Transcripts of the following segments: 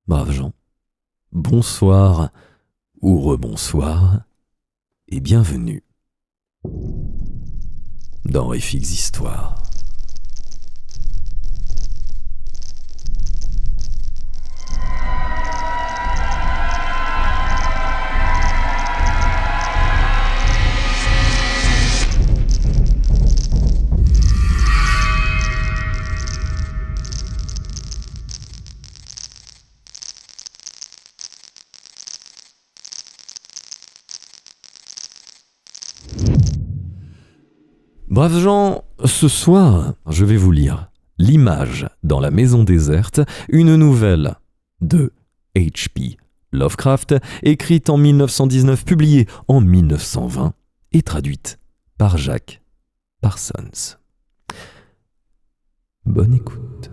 Braves gens, bonsoir ou rebonsoir et bienvenue dans FX Histoire. Braves gens, ce soir, je vais vous lire L'image dans la maison déserte, une nouvelle de H.P. Lovecraft, écrite en 1919, publiée en 1920 et traduite par Jack Parsons. Bonne écoute.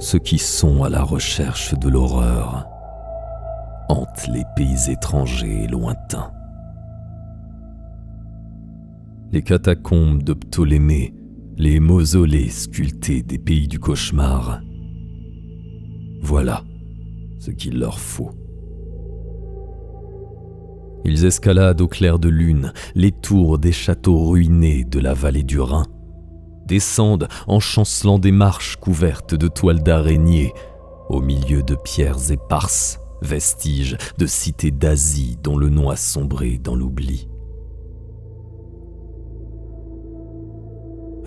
Ceux qui sont à la recherche de l'horreur hantent les pays étrangers et lointains. Les catacombes de Ptolémée, les mausolées sculptés des pays du cauchemar. Voilà ce qu'il leur faut. Ils escaladent au clair de lune les tours des châteaux ruinés de la vallée du Rhin, descendent en chancelant des marches couvertes de toiles d'araignées, au milieu de pierres éparses, vestiges de cités d'Asie dont le nom a sombré dans l'oubli.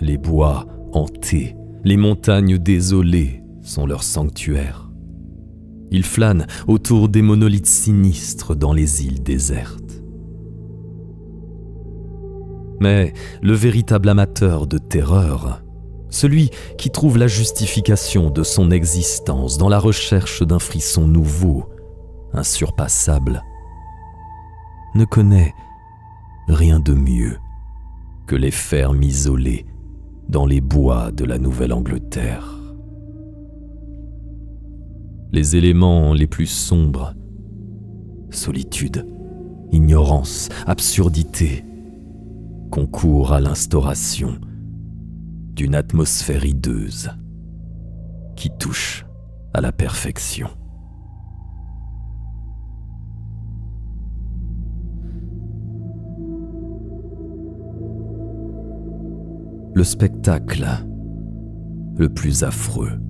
Les bois hantés, les montagnes désolées sont leurs sanctuaires. Ils flânent autour des monolithes sinistres dans les îles désertes. Mais le véritable amateur de terreur, celui qui trouve la justification de son existence dans la recherche d'un frisson nouveau, insurpassable, ne connaît rien de mieux que les fermes isolées dans les bois de la Nouvelle-Angleterre. Les éléments les plus sombres, solitude, ignorance, absurdité, concourt à l'instauration d'une atmosphère hideuse qui touche à la perfection. Le spectacle le plus affreux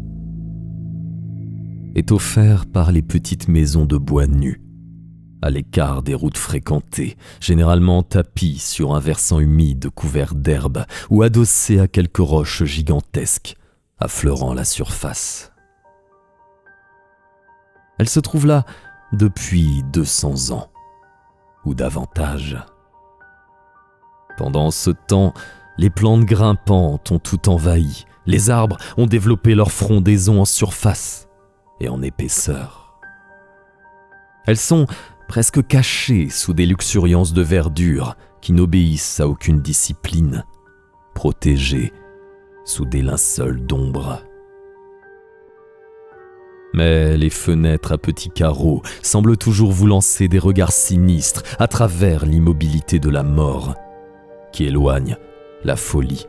est offert par les petites maisons de bois nus, à l'écart des routes fréquentées, généralement tapies sur un versant humide couvert d'herbe ou adossées à quelques roches gigantesques affleurant la surface. Elles se trouvent là depuis 200 ans, ou davantage. Pendant ce temps, les plantes grimpantes ont tout envahi, les arbres ont développé leur frondaison en surface et en épaisseur. Elles sont presque cachées sous des luxuriances de verdure qui n'obéissent à aucune discipline, protégées sous des linceuls d'ombre. Mais les fenêtres à petits carreaux semblent toujours vous lancer des regards sinistres à travers l'immobilité de la mort, qui éloigne la folie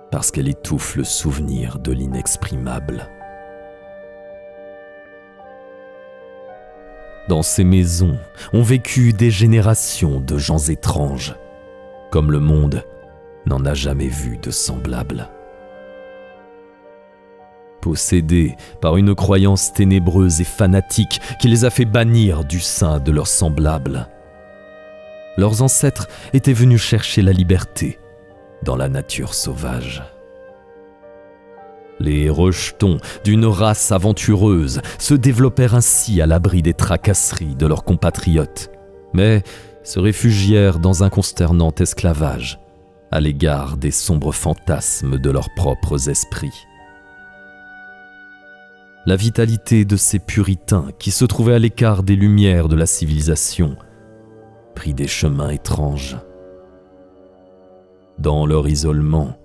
parce qu'elle étouffe le souvenir de l'inexprimable. Dans ces maisons ont vécu des générations de gens étranges, comme le monde n'en a jamais vu de semblable. Possédés par une croyance ténébreuse et fanatique qui les a fait bannir du sein de leurs semblables, leurs ancêtres étaient venus chercher la liberté dans la nature sauvage. Les rejetons d'une race aventureuse se développèrent ainsi à l'abri des tracasseries de leurs compatriotes, mais se réfugièrent dans un consternant esclavage à l'égard des sombres fantasmes de leurs propres esprits. La vitalité de ces puritains qui se trouvaient à l'écart des lumières de la civilisation prit des chemins étranges. Dans leur isolement,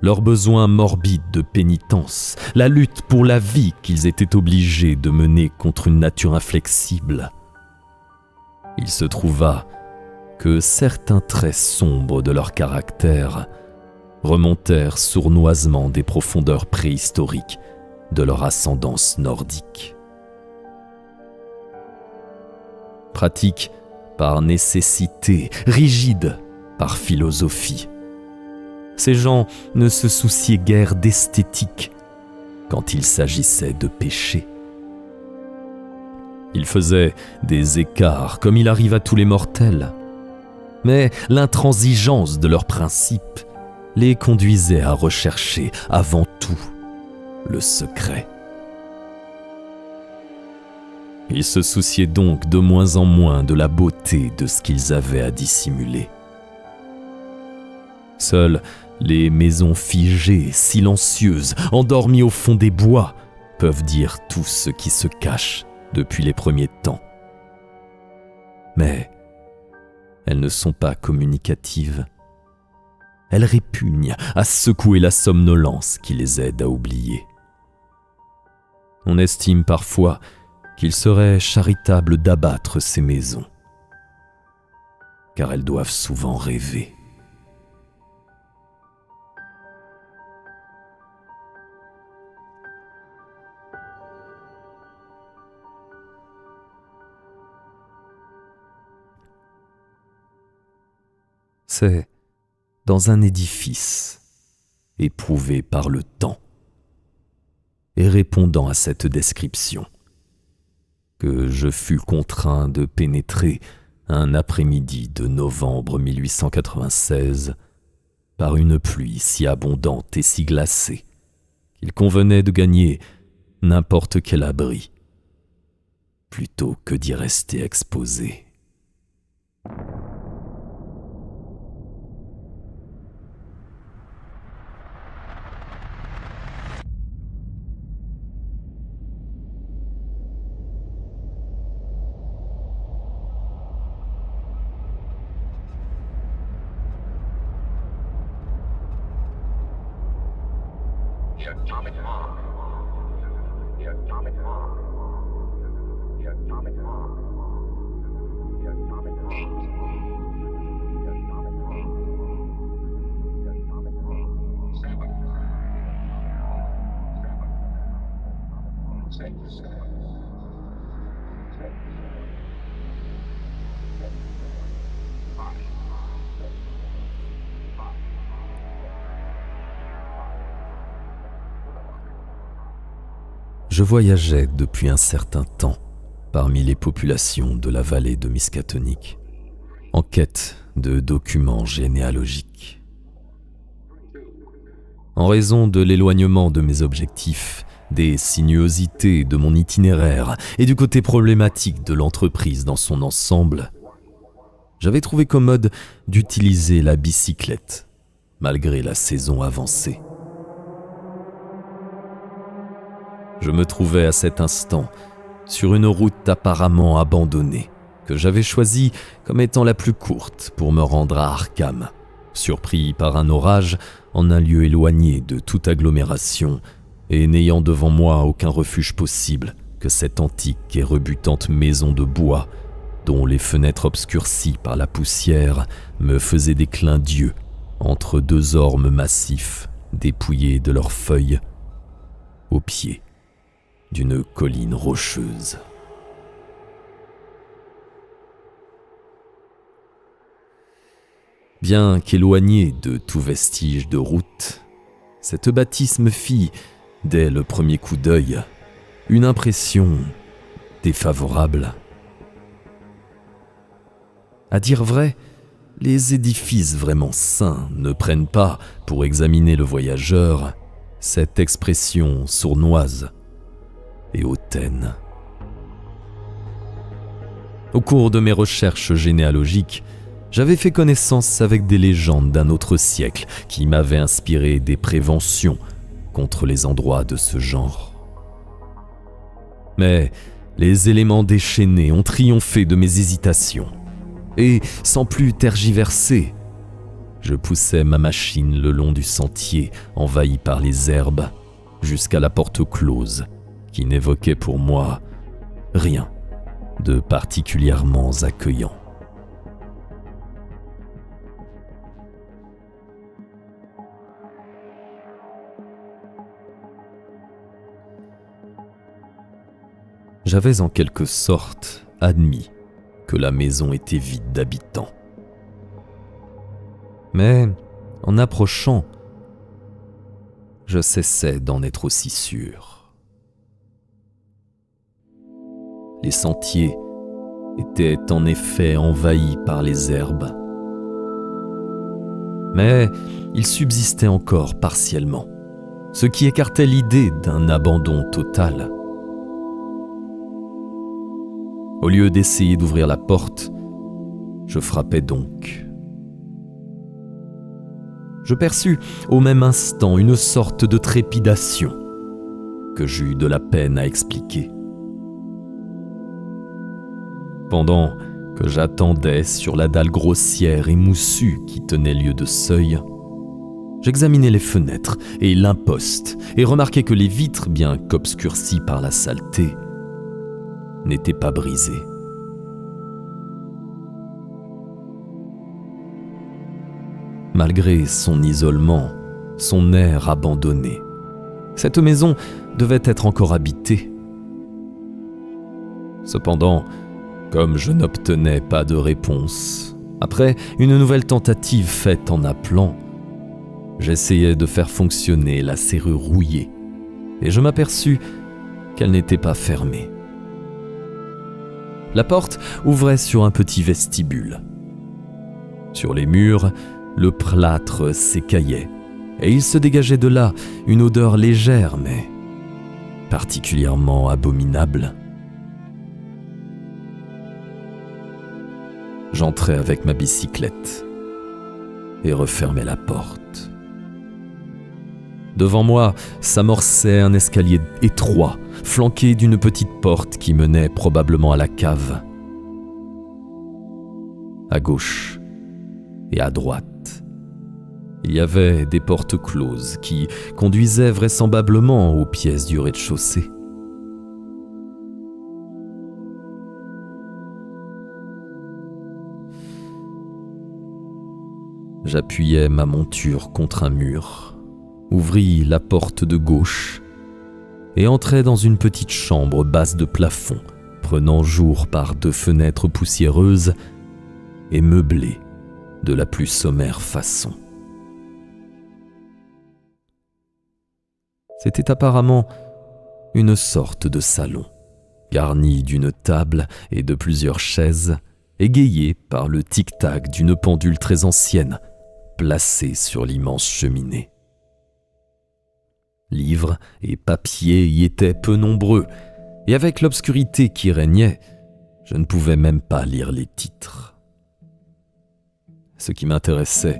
leur besoin morbide de pénitence, la lutte pour la vie qu'ils étaient obligés de mener contre une nature inflexible, il se trouva que certains traits sombres de leur caractère remontèrent sournoisement des profondeurs préhistoriques de leur ascendance nordique. Pratiques par nécessité, rigides par philosophie, ces gens ne se souciaient guère d'esthétique quand il s'agissait de péché. Ils faisaient des écarts comme il arrive à tous les mortels, mais l'intransigeance de leurs principes les conduisait à rechercher avant tout le secret. Ils se souciaient donc de moins en moins de la beauté de ce qu'ils avaient à dissimuler. Seules les maisons figées, silencieuses, endormies au fond des bois, peuvent dire tout ce qui se cache depuis les premiers temps. Mais elles ne sont pas communicatives. Elles répugnent à secouer la somnolence qui les aide à oublier. On estime parfois qu'il serait charitable d'abattre ces maisons, car elles doivent souvent rêver. C'est dans un édifice éprouvé par le temps et répondant à cette description que je fus contraint de pénétrer un après-midi de novembre 1896 par une pluie si abondante et si glacée qu'il convenait de gagner n'importe quel abri plutôt que d'y rester exposé. The atomic bomb. The atomic bomb. The atomic bomb. The atomic bomb. The atomic bomb. The atomic bomb. 7. 7. 6. 5. Je voyageais depuis un certain temps parmi les populations de la vallée de Miskatonic, en quête de documents généalogiques. En raison de l'éloignement de mes objectifs, des sinuosités de mon itinéraire et du côté problématique de l'entreprise dans son ensemble, j'avais trouvé commode d'utiliser la bicyclette, malgré la saison avancée. Je me trouvais à cet instant sur une route apparemment abandonnée que j'avais choisie comme étant la plus courte pour me rendre à Arkham, surpris par un orage en un lieu éloigné de toute agglomération et n'ayant devant moi aucun refuge possible que cette antique et rebutante maison de bois dont les fenêtres obscurcies par la poussière me faisaient des clins d'yeux entre deux ormes massifs dépouillés de leurs feuilles au pied d'une colline rocheuse. Bien qu'éloignée de tout vestige de route, cette bâtisse me fit, dès le premier coup d'œil, une impression défavorable. À dire vrai, les édifices vraiment sains ne prennent pas, pour examiner le voyageur, cette expression sournoise et hautaine. Au cours de mes recherches généalogiques, j'avais fait connaissance avec des légendes d'un autre siècle qui m'avaient inspiré des préventions contre les endroits de ce genre. Mais les éléments déchaînés ont triomphé de mes hésitations, et sans plus tergiverser, je poussai ma machine le long du sentier envahi par les herbes jusqu'à la porte close qui n'évoquait pour moi rien de particulièrement accueillant. J'avais en quelque sorte admis que la maison était vide d'habitants. Mais en approchant, je cessais d'en être aussi sûr. Les sentiers étaient en effet envahis par les herbes, mais ils subsistaient encore partiellement, ce qui écartait l'idée d'un abandon total. Au lieu d'essayer d'ouvrir la porte, je frappais donc. Je perçus au même instant une sorte de trépidation que j'eus de la peine à expliquer. Pendant que j'attendais sur la dalle grossière et moussue qui tenait lieu de seuil, j'examinais les fenêtres et l'imposte et remarquai que les vitres, bien qu'obscurcies par la saleté, n'étaient pas brisées. Malgré son isolement, son air abandonné, cette maison devait être encore habitée. Cependant, comme je n'obtenais pas de réponse, après une nouvelle tentative faite en appelant, j'essayais de faire fonctionner la serrure rouillée et je m'aperçus qu'elle n'était pas fermée. La porte ouvrait sur un petit vestibule. Sur les murs, le plâtre s'écaillait et il se dégageait de là une odeur légère mais particulièrement abominable. J'entrai avec ma bicyclette et refermai la porte. Devant moi s'amorçait un escalier étroit, flanqué d'une petite porte qui menait probablement à la cave. À gauche et à droite, il y avait des portes closes qui conduisaient vraisemblablement aux pièces du rez-de-chaussée. J'appuyai ma monture contre un mur, ouvris la porte de gauche et entrai dans une petite chambre basse de plafond, prenant jour par 2 fenêtres poussiéreuses et meublée de la plus sommaire façon. C'était apparemment une sorte de salon, garni d'une table et de plusieurs chaises, égayé par le tic-tac d'une pendule très ancienne, placée sur l'immense cheminée. Livres et papiers y étaient peu nombreux, et avec l'obscurité qui régnait, je ne pouvais même pas lire les titres. Ce qui m'intéressait,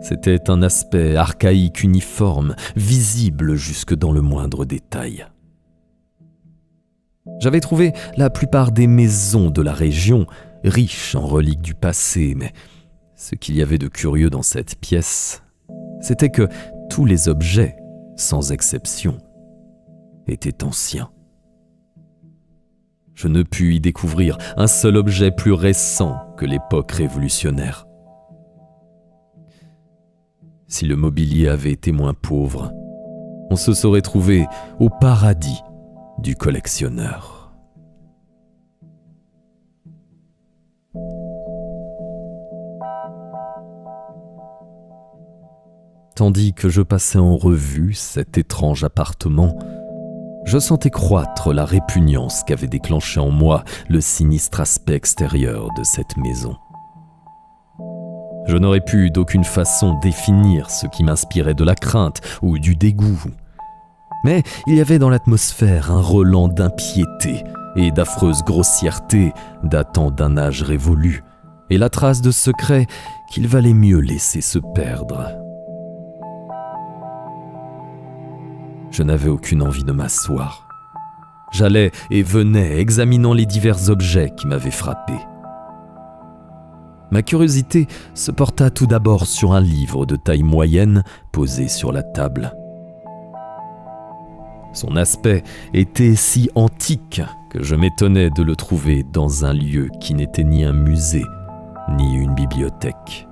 c'était un aspect archaïque uniforme, visible jusque dans le moindre détail. J'avais trouvé la plupart des maisons de la région riches en reliques du passé, mais ce qu'il y avait de curieux dans cette pièce, c'était que tous les objets, sans exception, étaient anciens. Je ne pus y découvrir un seul objet plus récent que l'époque révolutionnaire. Si le mobilier avait été moins pauvre, on se serait trouvé au paradis du collectionneur. Tandis que je passais en revue cet étrange appartement, je sentais croître la répugnance qu'avait déclenché en moi le sinistre aspect extérieur de cette maison. Je n'aurais pu d'aucune façon définir ce qui m'inspirait de la crainte ou du dégoût. Mais il y avait dans l'atmosphère un relent d'impiété et d'affreuse grossièreté datant d'un âge révolu et la trace de secrets qu'il valait mieux laisser se perdre. Je n'avais aucune envie de m'asseoir. J'allais et venais, examinant les divers objets qui m'avaient frappé. Ma curiosité se porta tout d'abord sur un livre de taille moyenne posé sur la table. Son aspect était si antique que je m'étonnais de le trouver dans un lieu qui n'était ni un musée, ni une bibliothèque.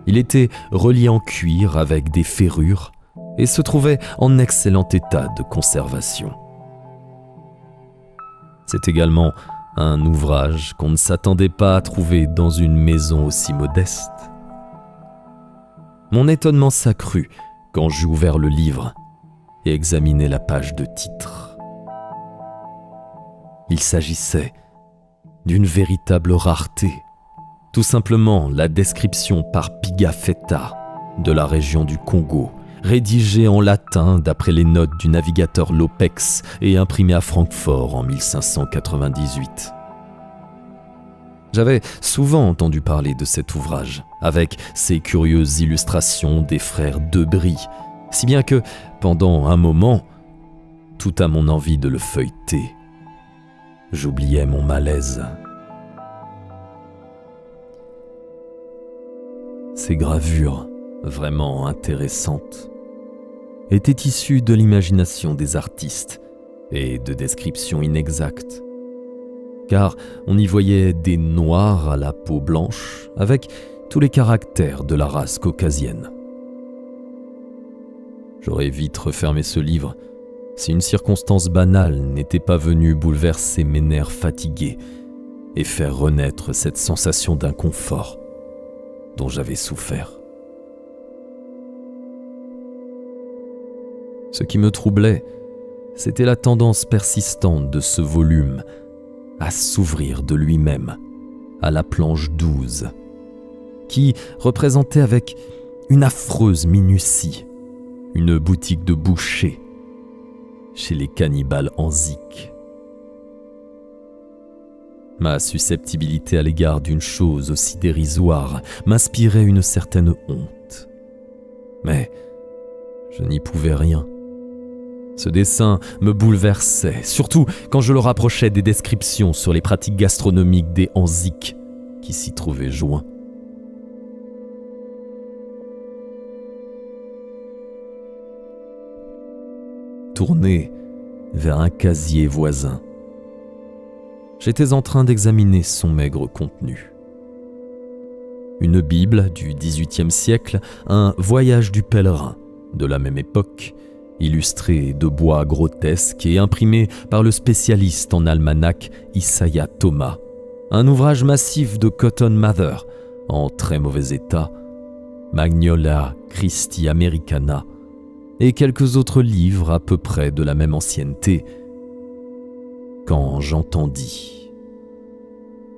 Il était relié en cuir avec des ferrures et se trouvait en excellent état de conservation. C'est également un ouvrage qu'on ne s'attendait pas à trouver dans une maison aussi modeste. Mon étonnement s'accrut quand j'eus ouvert le livre et examiné la page de titre. Il s'agissait d'une véritable rareté, tout simplement la description par Pigafetta de la région du Congo, rédigée en latin d'après les notes du navigateur Lopex et imprimée à Francfort en 1598. J'avais souvent entendu parler de cet ouvrage, avec ses curieuses illustrations des frères Debris, si bien que, pendant un moment, tout à mon envie de le feuilleter, j'oubliais mon malaise. Ces gravures, vraiment intéressantes, étaient issues de l'imagination des artistes et de descriptions inexactes, car on y voyait des noirs à la peau blanche avec tous les caractères de la race caucasienne. J'aurais vite refermé ce livre si une circonstance banale n'était pas venue bouleverser mes nerfs fatigués et faire renaître cette sensation d'inconfort dont j'avais souffert. Ce qui me troublait, c'était la tendance persistante de ce volume à s'ouvrir de lui-même à la planche 12, qui représentait avec une affreuse minutie une boutique de boucher chez les cannibales Anziques. Ma susceptibilité à l'égard d'une chose aussi dérisoire m'inspirait une certaine honte. Mais je n'y pouvais rien. Ce dessin me bouleversait, surtout quand je le rapprochais des descriptions sur les pratiques gastronomiques des Anziques qui s'y trouvaient joints. Tourné vers un casier voisin, j'étais en train d'examiner son maigre contenu. Une Bible du XVIIIe siècle, un Voyage du pèlerin de la même époque, illustré de bois grotesque et imprimé par le spécialiste en almanach Isaiah Thomas, un ouvrage massif de Cotton Mather en très mauvais état, Magnolia Christi Americana et quelques autres livres à peu près de la même ancienneté, quand j'entendis,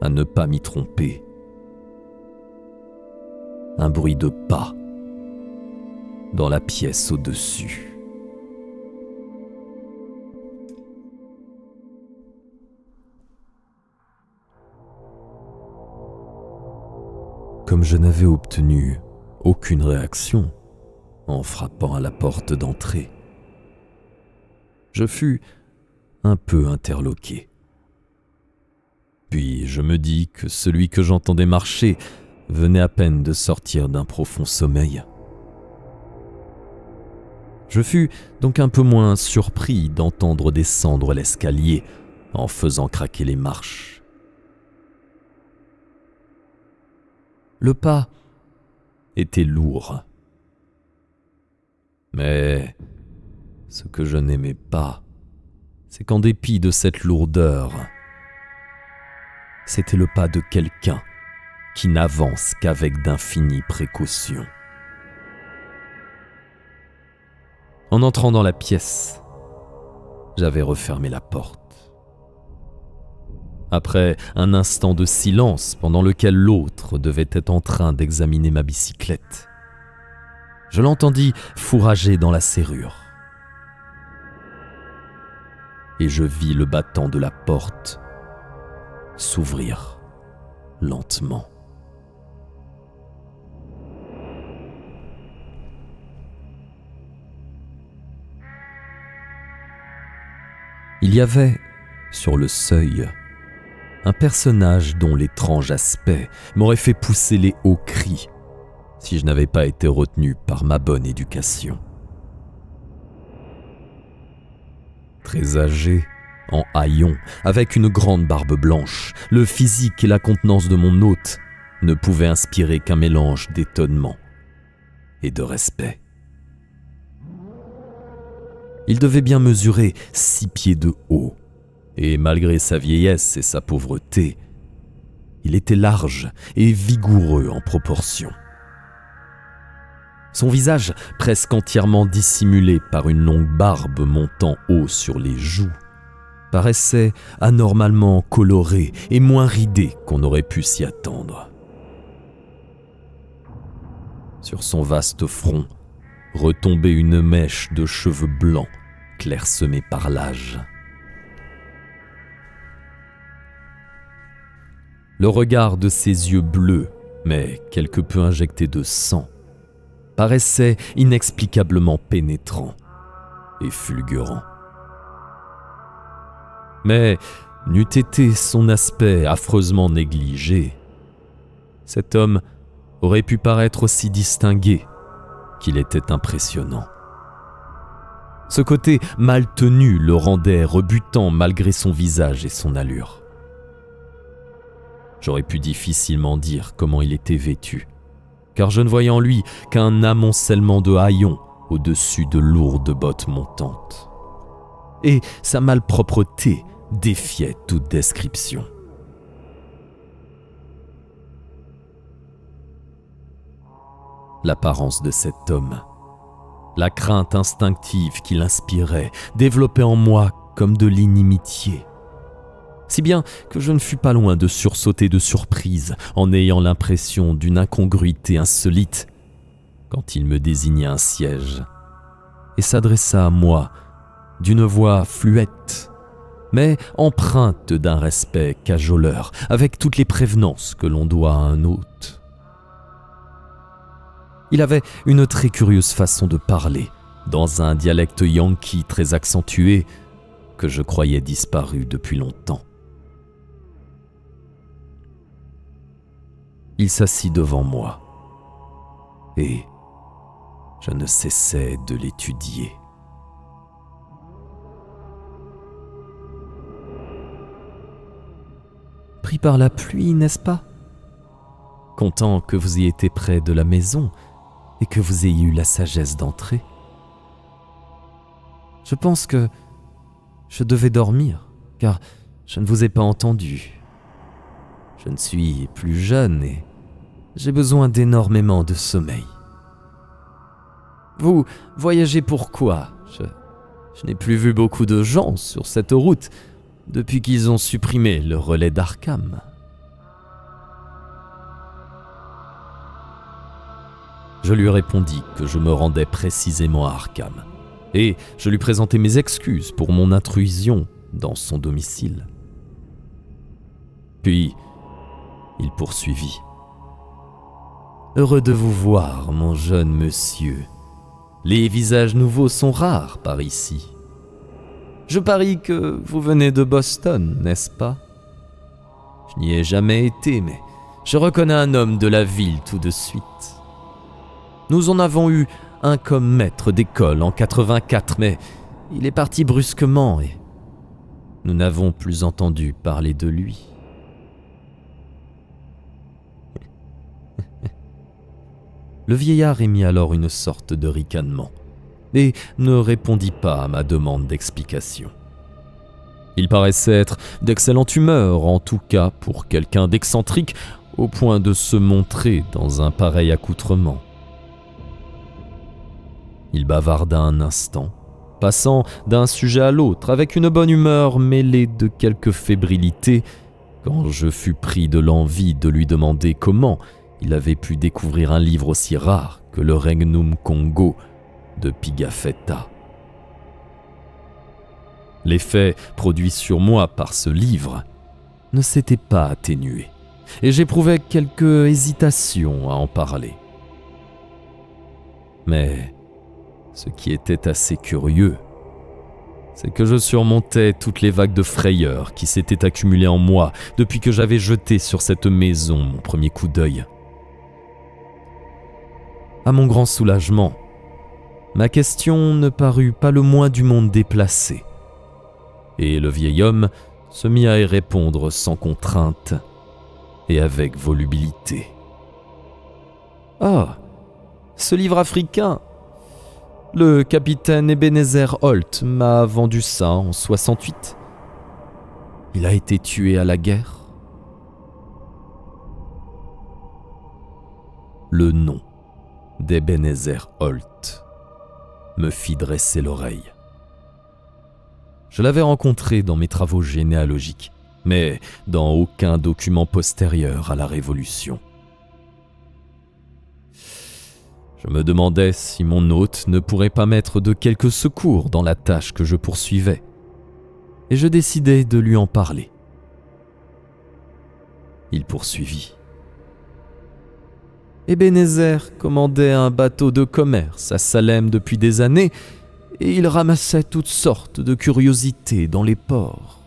à ne pas m'y tromper, un bruit de pas dans la pièce au-dessus. Comme je n'avais obtenu aucune réaction en frappant à la porte d'entrée, je fus un peu interloqué. Puis je me dis que celui que j'entendais marcher venait à peine de sortir d'un profond sommeil. Je fus donc un peu moins surpris d'entendre descendre l'escalier en faisant craquer les marches. Le pas était lourd. Mais ce que je n'aimais pas, c'est qu'en dépit de cette lourdeur, c'était le pas de quelqu'un qui n'avance qu'avec d'infinies précautions. En entrant dans la pièce, j'avais refermé la porte. Après un instant de silence pendant lequel l'autre devait être en train d'examiner ma bicyclette, je l'entendis fourrager dans la serrure. Et je vis le battant de la porte s'ouvrir lentement. Il y avait, sur le seuil, un personnage dont l'étrange aspect m'aurait fait pousser les hauts cris si je n'avais pas été retenu par ma bonne éducation. Très âgé, en haillons, avec une grande barbe blanche, le physique et la contenance de mon hôte ne pouvaient inspirer qu'un mélange d'étonnement et de respect. Il devait bien mesurer 6 pieds de haut, et malgré sa vieillesse et sa pauvreté, il était large et vigoureux en proportion. Son visage, presque entièrement dissimulé par une longue barbe montant haut sur les joues, paraissait anormalement coloré et moins ridé qu'on aurait pu s'y attendre. Sur son vaste front retombait une mèche de cheveux blancs clairsemés par l'âge. Le regard de ses yeux bleus, mais quelque peu injectés de sang, paraissait inexplicablement pénétrant et fulgurant. Mais n'eût été son aspect affreusement négligé, cet homme aurait pu paraître aussi distingué qu'il était impressionnant. Ce côté mal tenu le rendait rebutant malgré son visage et son allure. J'aurais pu difficilement dire comment il était vêtu, car je ne voyais en lui qu'un amoncellement de haillons au-dessus de lourdes bottes montantes. Et sa malpropreté défiait toute description. L'apparence de cet homme, la crainte instinctive qu'il inspirait, développait en moi comme de l'inimitié. Si bien que je ne fus pas loin de sursauter de surprise en ayant l'impression d'une incongruité insolite quand il me désigna un siège et s'adressa à moi d'une voix fluette, mais empreinte d'un respect cajoleur, avec toutes les prévenances que l'on doit à un hôte. Il avait une très curieuse façon de parler, dans un dialecte yankee très accentué que je croyais disparu depuis longtemps. Il s'assit devant moi et je ne cessais de l'étudier. Pris par la pluie, n'est-ce pas ? Content que vous ayez été près de la maison et que vous ayez eu la sagesse d'entrer. Je pense que je devais dormir, car je ne vous ai pas entendu. Je ne suis plus jeune et j'ai besoin d'énormément de sommeil. Vous voyagez pourquoi ? Je n'ai plus vu beaucoup de gens sur cette route depuis qu'ils ont supprimé le relais d'Arkham. Je lui répondis que je me rendais précisément à Arkham et je lui présentai mes excuses pour mon intrusion dans son domicile. Puis, il poursuivit. « Heureux de vous voir, mon jeune monsieur. Les visages nouveaux sont rares par ici. Je parie que vous venez de Boston, n'est-ce pas ? Je n'y ai jamais été, mais je reconnais un homme de la ville tout de suite. Nous en avons eu un comme maître d'école en 84, mais il est parti brusquement et nous n'avons plus entendu parler de lui. » Le vieillard émit alors une sorte de ricanement et ne répondit pas à ma demande d'explication. Il paraissait être d'excellente humeur, en tout cas pour quelqu'un d'excentrique au point de se montrer dans un pareil accoutrement. Il bavarda un instant, passant d'un sujet à l'autre avec une bonne humeur mêlée de quelque fébrilité, quand je fus pris de l'envie de lui demander comment il avait pu découvrir un livre aussi rare que le Regnum Congo de Pigafetta. L'effet produit sur moi par ce livre ne s'était pas atténué, et j'éprouvais quelque hésitation à en parler. Mais ce qui était assez curieux, c'est que je surmontais toutes les vagues de frayeur qui s'étaient accumulées en moi depuis que j'avais jeté sur cette maison mon premier coup d'œil. À mon grand soulagement, ma question ne parut pas le moins du monde déplacée, et le vieil homme se mit à y répondre sans contrainte et avec volubilité. « Ah, ce livre africain, le capitaine Ebenezer Holt m'a vendu ça en 68. Il a été tué à la guerre. » Le nom d'Ebenezer Holt me fit dresser l'oreille. Je l'avais rencontré dans mes travaux généalogiques, mais dans aucun document postérieur à la Révolution. Je me demandais si mon hôte ne pourrait pas m'être de quelque secours dans la tâche que je poursuivais, et je décidai de lui en parler. Il poursuivit. Ebenezer commandait un bateau de commerce à Salem depuis des années, et il ramassait toutes sortes de curiosités dans les ports.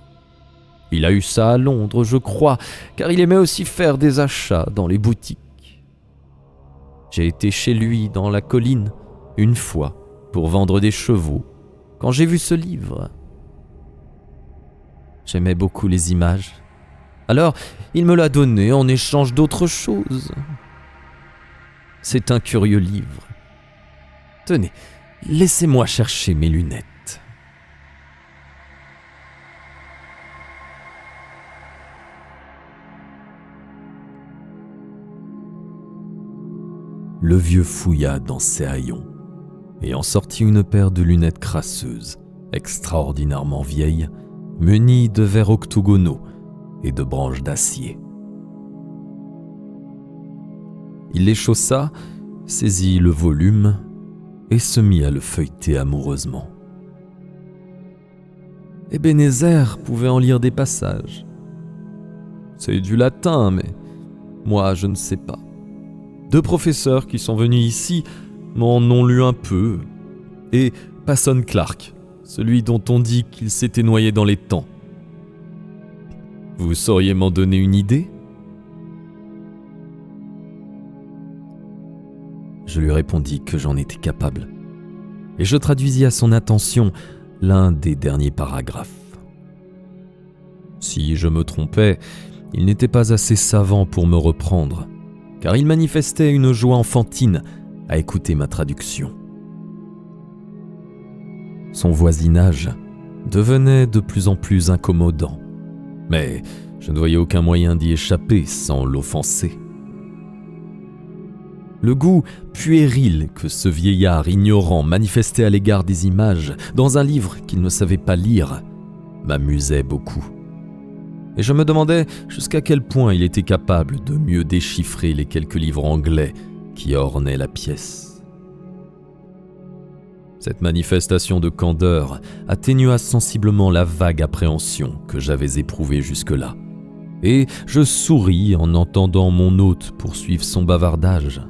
Il a eu ça à Londres, je crois, car il aimait aussi faire des achats dans les boutiques. J'ai été chez lui dans la colline, une fois, pour vendre des chevaux, quand j'ai vu ce livre. J'aimais beaucoup les images. Alors, il me l'a donné en échange d'autres choses. C'est un curieux livre. Tenez, laissez-moi chercher mes lunettes. Le vieux fouilla dans ses haillons et en sortit une paire de lunettes crasseuses, extraordinairement vieilles, munies de verres octogonaux et de branches d'acier. Il les chaussa, saisit le volume et se mit à le feuilleter amoureusement. Ebenezer pouvait en lire des passages. C'est du latin, mais moi je ne sais pas. 2 professeurs qui sont venus ici m'en ont lu un peu, et Passon Clark, celui dont on dit qu'il s'était noyé dans les temps. Vous sauriez m'en donner une idée ? Je lui répondis que j'en étais capable, et je traduisis à son attention l'un des derniers paragraphes. Si je me trompais, il n'était pas assez savant pour me reprendre, car il manifestait une joie enfantine à écouter ma traduction. Son voisinage devenait de plus en plus incommodant, mais je ne voyais aucun moyen d'y échapper sans l'offenser. Le goût puéril que ce vieillard ignorant manifestait à l'égard des images dans un livre qu'il ne savait pas lire m'amusait beaucoup. Et je me demandais jusqu'à quel point il était capable de mieux déchiffrer les quelques livres anglais qui ornaient la pièce. Cette manifestation de candeur atténua sensiblement la vague appréhension que j'avais éprouvée jusque-là, et je souris en entendant mon hôte poursuivre son bavardage.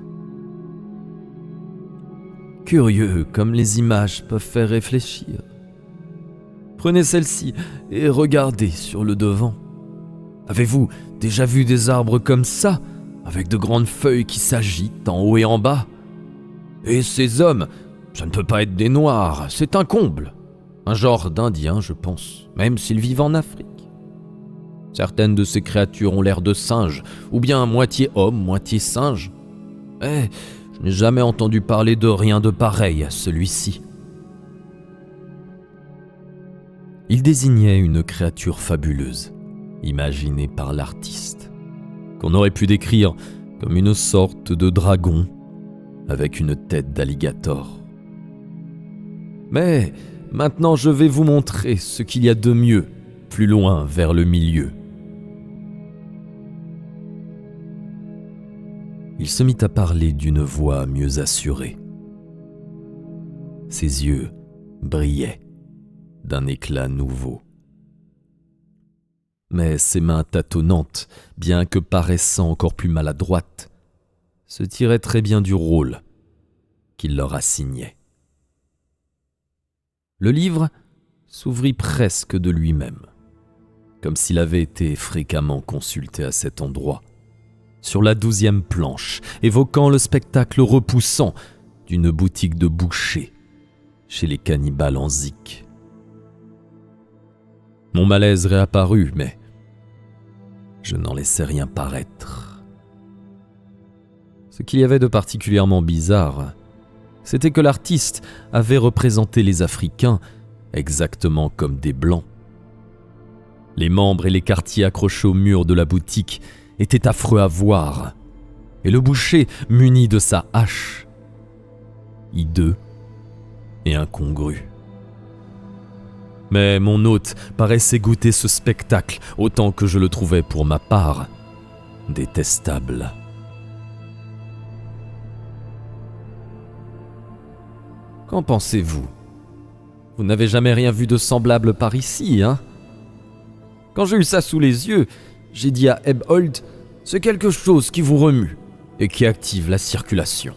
Curieux comme les images peuvent faire réfléchir. Prenez celle-ci et regardez sur le devant. Avez-vous déjà vu des arbres comme ça, avec de grandes feuilles qui s'agitent en haut et en bas? Et ces hommes, ça ne peut pas être des Noirs, c'est un comble. Un genre d'Indiens, je pense, même s'ils vivent en Afrique. Certaines de ces créatures ont l'air de singes, ou bien moitié homme, moitié singe. Eh, je n'ai jamais entendu parler de rien de pareil à celui-ci. Il désignait une créature fabuleuse, imaginée par l'artiste, qu'on aurait pu décrire comme une sorte de dragon avec une tête d'alligator. Mais maintenant je vais vous montrer ce qu'il y a de mieux, plus loin vers le milieu. Il se mit à parler d'une voix mieux assurée. Ses yeux brillaient d'un éclat nouveau. Mais ses mains tâtonnantes, bien que paraissant encore plus maladroites, se tiraient très bien du rôle qu'il leur assignait. Le livre s'ouvrit presque de lui-même, comme s'il avait été fréquemment consulté à cet endroit, sur la 12e planche, évoquant le spectacle repoussant d'une boutique de boucher chez les cannibales en zik. Mon malaise réapparut, mais je n'en laissais rien paraître. Ce qu'il y avait de particulièrement bizarre, c'était que l'artiste avait représenté les Africains exactement comme des Blancs. Les membres et les quartiers accrochés au mur de la boutique étaient affreux à voir, et le boucher, muni de sa hache, hideux et incongru. Mais mon hôte paraissait goûter ce spectacle autant que je le trouvais pour ma part détestable. Qu'en pensez-vous ? Vous n'avez jamais rien vu de semblable par ici, hein ? Quand j'ai eu ça sous les yeux, j'ai dit à Ebold, c'est quelque chose qui vous remue et qui active la circulation.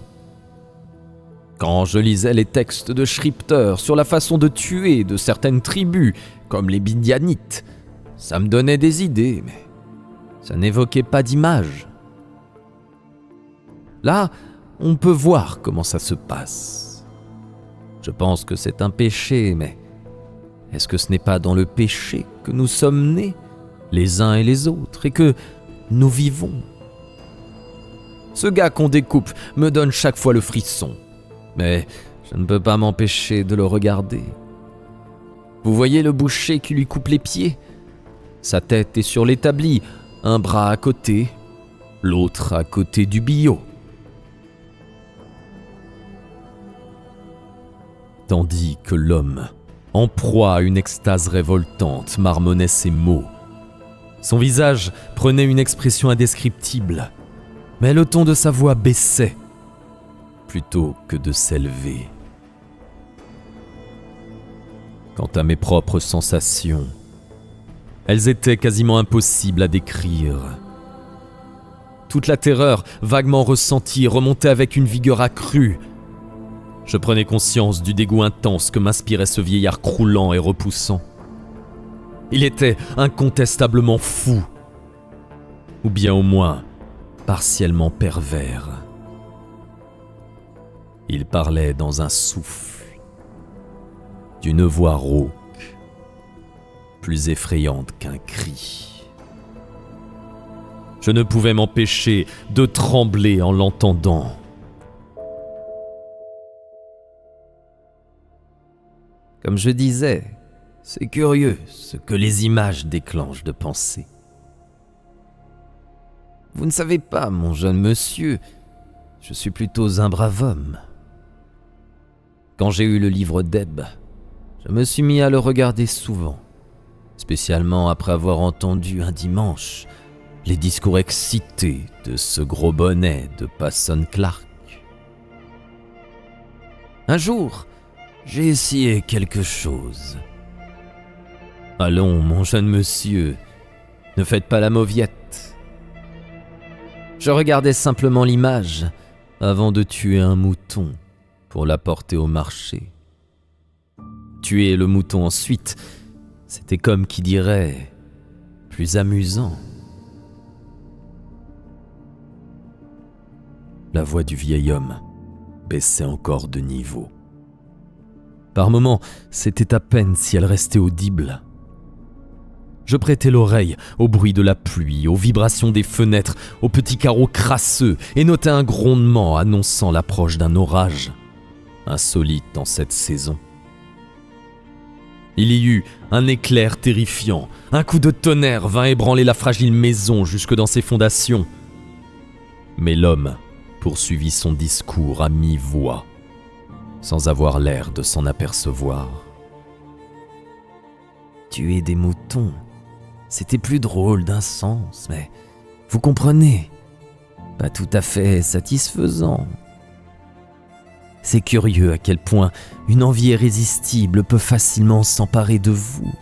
Quand je lisais les textes de Schrypter sur la façon de tuer de certaines tribus, comme les Midianites, ça me donnait des idées, mais ça n'évoquait pas d'image. Là, on peut voir comment ça se passe. Je pense que c'est un péché, mais est-ce que ce n'est pas dans le péché que nous sommes nés, les uns et les autres, et que nous vivons ? Ce gars qu'on découpe me donne chaque fois le frisson, mais je ne peux pas m'empêcher de le regarder. Vous voyez le boucher qui lui coupe les pieds ? Sa tête est sur l'établi, un bras à côté, l'autre à côté du billot. Tandis que l'homme, en proie à une extase révoltante, marmonnait ses mots. Son visage prenait une expression indescriptible, mais le ton de sa voix baissait plutôt que de s'élever. Quant à mes propres sensations, elles étaient quasiment impossibles à décrire. Toute la terreur vaguement ressentie remontait avec une vigueur accrue. Je prenais conscience du dégoût intense que m'inspirait ce vieillard croulant et repoussant. Il était incontestablement fou, ou bien au moins partiellement pervers. Il parlait dans un souffle, d'une voix rauque, plus effrayante qu'un cri. Je ne pouvais m'empêcher de trembler en l'entendant. Comme je disais, c'est curieux ce que les images déclenchent de pensées. Vous ne savez pas, mon jeune monsieur, je suis plutôt un brave homme. Quand j'ai eu le livre d'Eb, je me suis mis à le regarder souvent, spécialement après avoir entendu un dimanche les discours excités de ce gros bonnet de Payson Clark. Un jour, j'ai essayé quelque chose. Allons, mon jeune monsieur, ne faites pas la mauviette. Je regardais simplement l'image avant de tuer un mouton pour l'apporter au marché. Tuer le mouton ensuite, c'était comme qui dirait plus amusant. La voix du vieil homme baissait encore de niveau. Par moments, c'était à peine si elle restait audible. Je prêtais l'oreille au bruit de la pluie, aux vibrations des fenêtres, aux petits carreaux crasseux, et notais un grondement annonçant l'approche d'un orage, insolite en cette saison. Il y eut un éclair terrifiant, un coup de tonnerre vint ébranler la fragile maison jusque dans ses fondations. Mais l'homme poursuivit son discours à mi-voix, sans avoir l'air de s'en apercevoir. Tuer des moutons, c'était plus drôle d'un sens, mais vous comprenez, pas tout à fait satisfaisant. C'est curieux à quel point une envie irrésistible peut facilement s'emparer de vous.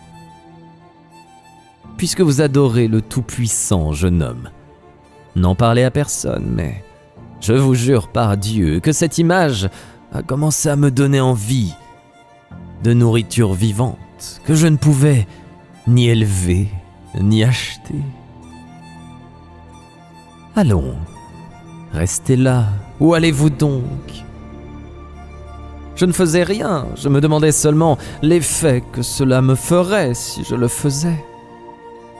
puisque vous adorez le Tout-Puissant, jeune homme. N'en parlez à personne, mais je vous jure par Dieu que cette image a commencé à me donner envie de nourriture vivante que je ne pouvais ni élever, ni acheter. Allons, restez là, où allez-vous donc ? Je ne faisais rien, je me demandais seulement l'effet que cela me ferait si je le faisais.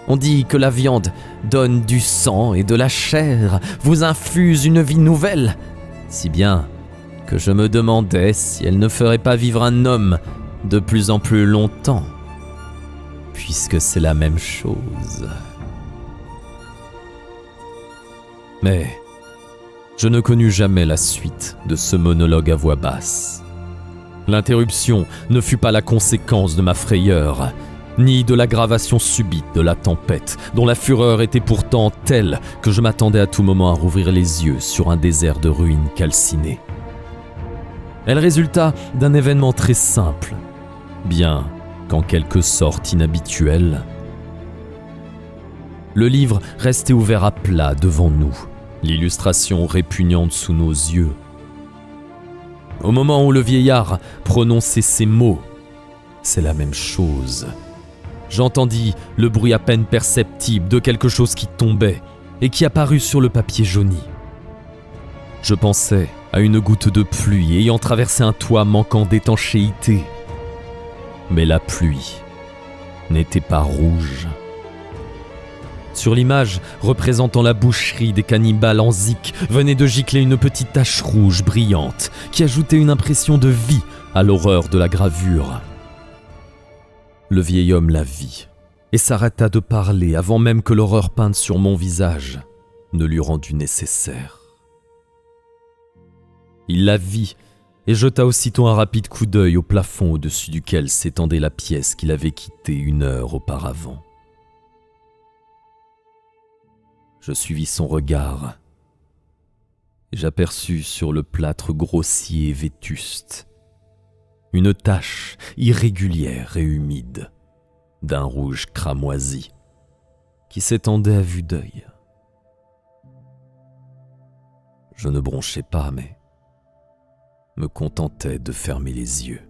On dit que la viande donne du sang et de la chair, vous infuse une vie nouvelle, si bien que je me demandais si elle ne ferait pas vivre un homme de plus en plus longtemps, puisque c'est la même chose. Mais je ne connus jamais la suite de ce monologue à voix basse. L'interruption ne fut pas la conséquence de ma frayeur, ni de l'aggravation subite de la tempête, dont la fureur était pourtant telle que je m'attendais à tout moment à rouvrir les yeux sur un désert de ruines calcinées. Elle résulta d'un événement très simple, bien qu'en quelque sorte inhabituel. Le livre restait ouvert à plat devant nous, l'illustration répugnante sous nos yeux. Au moment où le vieillard prononçait ces mots, c'est la même chose. J'entendis le bruit à peine perceptible de quelque chose qui tombait et qui apparut sur le papier jauni. Je pensais à une goutte de pluie ayant traversé un toit manquant d'étanchéité. Mais la pluie n'était pas rouge. Sur l'image représentant la boucherie des cannibales en zik venait de gicler une petite tache rouge brillante qui ajoutait une impression de vie à l'horreur de la gravure. Le vieil homme la vit et s'arrêta de parler avant même que l'horreur peinte sur mon visage ne l'eût rendu nécessaire. Il la vit et jeta aussitôt un rapide coup d'œil au plafond au-dessus duquel s'étendait la pièce qu'il avait quittée 1 heure auparavant. Je suivis son regard et j'aperçus sur le plâtre grossier et vétuste une tache irrégulière et humide d'un rouge cramoisi qui s'étendait à vue d'œil. Je ne bronchais pas, mais me contentais de fermer les yeux.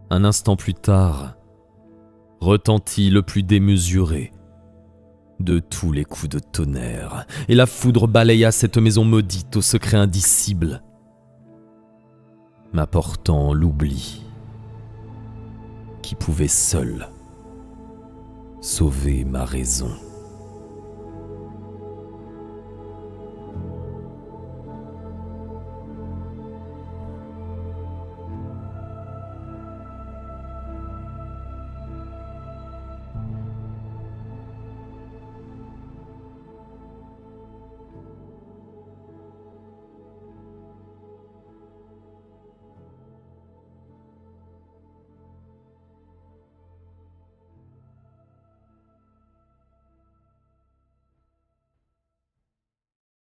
Un instant plus tard, retentit le plus démesuré de tous les coups de tonnerre, et la foudre balaya cette maison maudite au secret indicible, m'apportant l'oubli qui pouvait seul sauver ma raison.